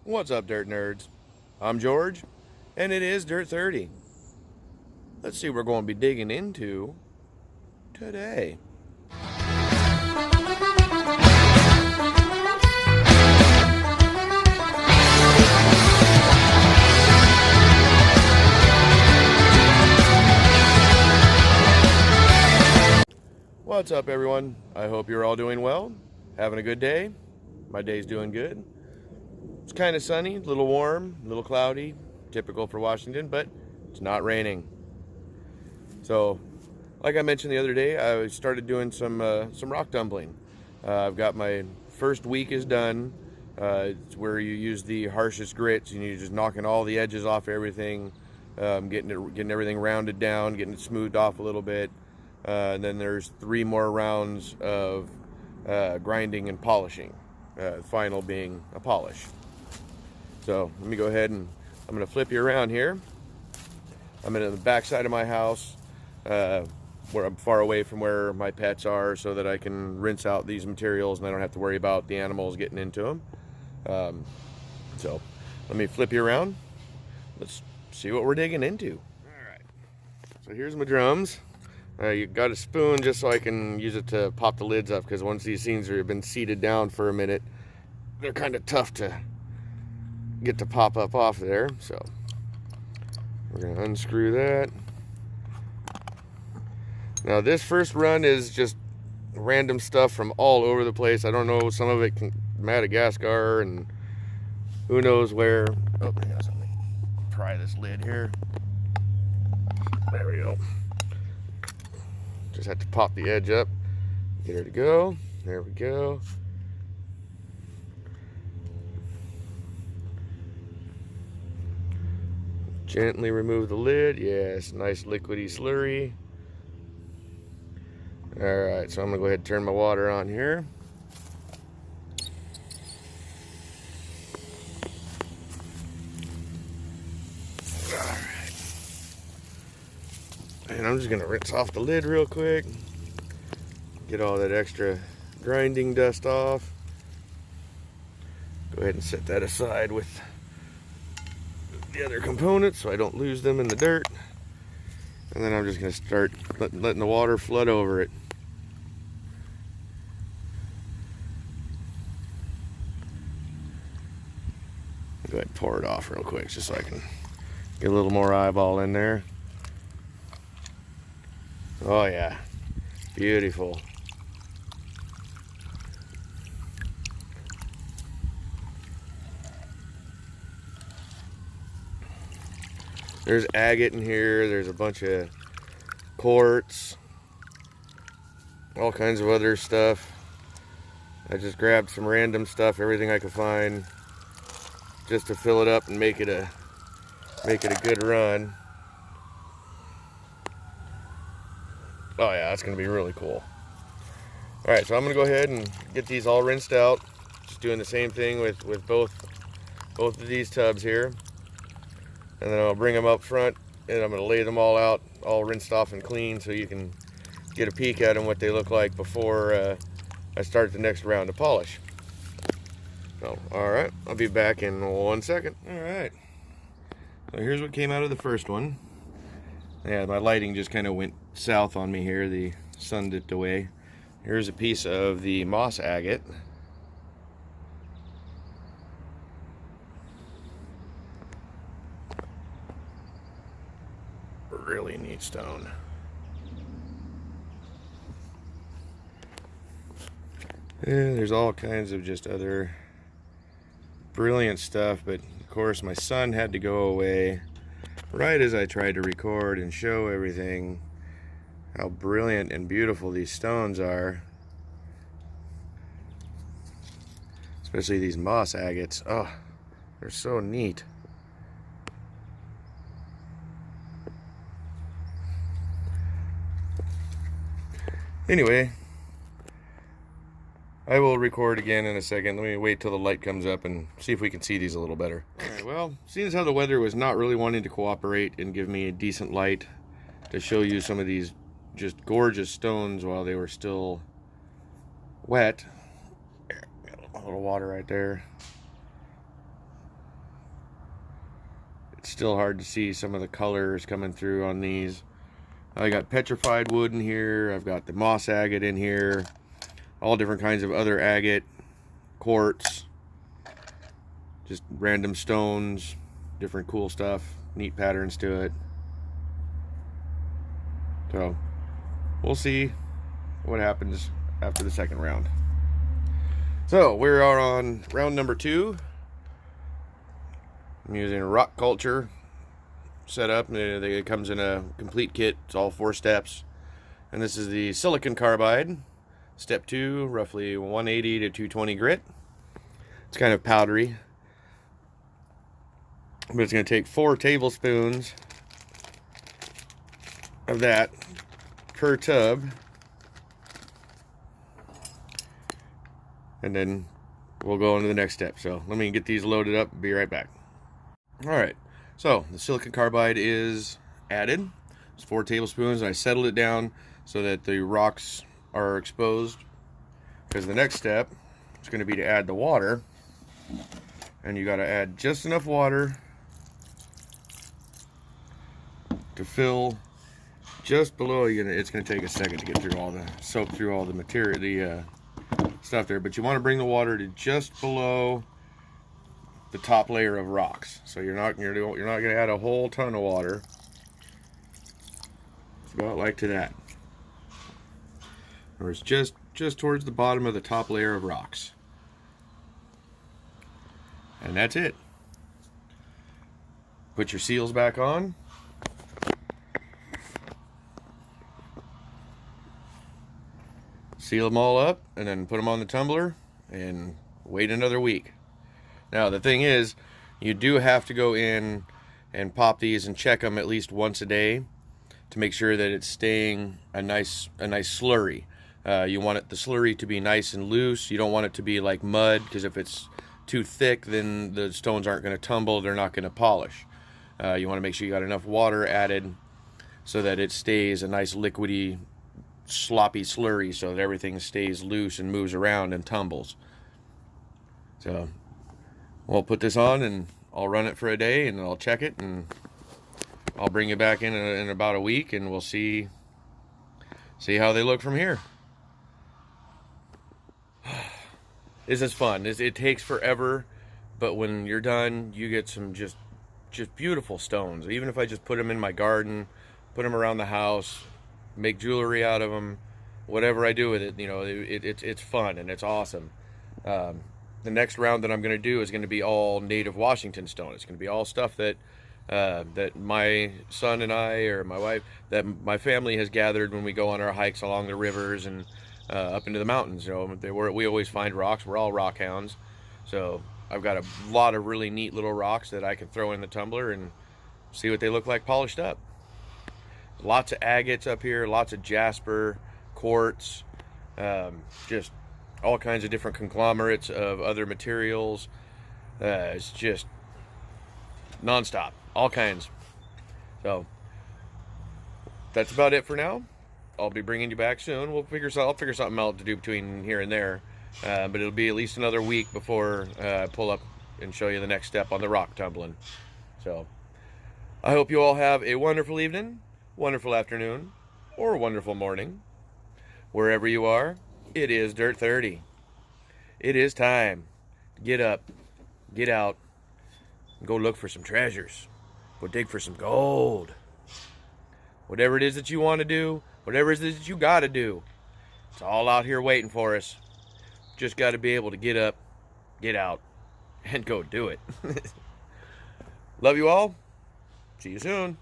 What's up, Dirt Nerds? I'm George, and it is Dirt 30. Let's see what we're going to be digging into today. What's up, everyone? I hope you're all doing well, having a good day. My day's doing good. It's kind of sunny, a little warm, a little cloudy, typical for Washington, but it's not raining. So, like I mentioned the other day, I started doing some rock tumbling. I've got my first week is done. It's where you use the harshest grits and you're just knocking all the edges off everything, getting everything rounded down, getting it smoothed off a little bit. And then there's 3 more rounds of grinding and polishing. Final being a polish. So let me go ahead and I'm going to flip you around here. I'm in the back side of my house where I'm far away from where my pets are so that I can rinse out these materials and I don't have to worry about the animals getting into them. So let me flip you around. Let's see what we're digging into. All right. So here's my drums. You got a spoon just so I can use it to pop the lids up, because once these things have been seated down for a minute, they're kind of tough to get to pop up off there. So we're going to unscrew that. Now this first run is just random stuff from all over the place. I don't know, some of it can Madagascar and who knows where. Oh, hang on, let me pry this lid here. There we go. Just have to pop the edge up, get her to go. There we go. Gently remove the lid. Yes, nice liquidy slurry. Alright, so I'm going to go ahead and turn my water on here. And I'm just going to rinse off the lid real quick. Get all that extra grinding dust off. Go ahead and set that aside with the other components so I don't lose them in the dirt. And then I'm just going to start letting the water flood over it. Go ahead and pour it off real quick just so I can get a little more eyeball in there. Oh yeah, beautiful. There's agate in here, there's a bunch of quartz, all kinds of other stuff. I just grabbed some random stuff, everything I could find, just to fill it up and make it a good run. Oh yeah, that's gonna be really cool. All right, so I'm gonna go ahead and get these all rinsed out. Just doing the same thing with both of these tubs here. And then I'll bring them up front and I'm gonna lay them all out, all rinsed off and clean, so you can get a peek at them, what they look like before I start the next round of polish. So, all right, I'll be back in 1 second. All right, so here's what came out of the first one. Yeah, my lighting just kind of went south on me here. The sun dipped away. Here's a piece of the moss agate. Really neat stone. And there's all kinds of just other brilliant stuff, but of course my son had to go away right as I tried to record and show everything, how brilliant and beautiful these stones are. Especially these moss agates. Oh, they're so neat. Anyway, I will record again in a second. Let me wait till the light comes up and see if we can see these a little better. Alright, well, seeing as how the weather was not really wanting to cooperate and give me a decent light to show you some of these just gorgeous stones while they were still wet. A little water right there. It's still hard to see some of the colors coming through on these. I got petrified wood in here. I've got the moss agate in here. All different kinds of other agate, quartz, just random stones, different cool stuff, neat patterns to it. So we'll see what happens after the second round. So we are on round number 2. I'm using a rock culture setup. It comes in a complete kit. It's all 4 steps. And this is the silicon carbide. Step 2, roughly 180 to 220 grit. It's kind of powdery. But it's going to take 4 tablespoons of that per tub. And then we'll go on to the next step. So let me get these loaded up and be right back. Alright, so the silicon carbide is added. It's 4 tablespoons. I settled it down so that the rocks are exposed, because the next step is going to be to add the water. And you got to add just enough water to fill just below. It's going to take a second to get through all the, soak through all the material, the stuff there, but you want to bring the water to just below the top layer of rocks. So you're not going to add a whole ton of water. It's about like to that, or it's just towards the bottom of the top layer of rocks, and that's it. Put your seals back on. Seal them all up, and then put them on the tumbler and wait another week. Now the thing is, you do have to go in and pop these and check them at least once a day to make sure that it's staying a nice slurry. You want the slurry to be nice and loose. You don't want it to be like mud, because if it's too thick, then the stones aren't going to tumble. They're not going to polish. You want to make sure you got enough water added so that it stays a nice liquidy, sloppy slurry, so that everything stays loose and moves around and tumbles. So we'll put this on, and I'll run it for a day, and I'll check it, and I'll bring it back in about a week, and we'll see how they look from here. This is fun. It takes forever, but when you're done, you get some just beautiful stones. Even if I just put them in my garden, put them around the house, make jewelry out of them, whatever I do with it, it's fun and it's awesome. The next round that I'm going to do is going to be all native Washington stone. It's going to be all stuff that my son and I, or my wife, that my family has gathered when we go on our hikes along the rivers and up into the mountains. We always find rocks. We're all rock hounds, so I've got a lot of really neat little rocks that I can throw in the tumbler and see what they look like polished up. Lots of agates up here, lots of jasper, quartz, just all kinds of different conglomerates of other materials. It's just non-stop, all kinds. So that's about it for now. I'll be bringing you back soon. I'll figure something out to do between here and there, but it'll be at least another week before I pull up and show you the next step on the rock tumbling. So I hope you all have a wonderful evening, wonderful afternoon, or wonderful morning. Wherever you are, it is Dirt 30. It is time to get up, get out, and go look for some treasures. Go dig for some gold. Whatever it is that you want to do, whatever it is that you got to do, it's all out here waiting for us. Just got to be able to get up, get out, and go do it. Love you all. See you soon.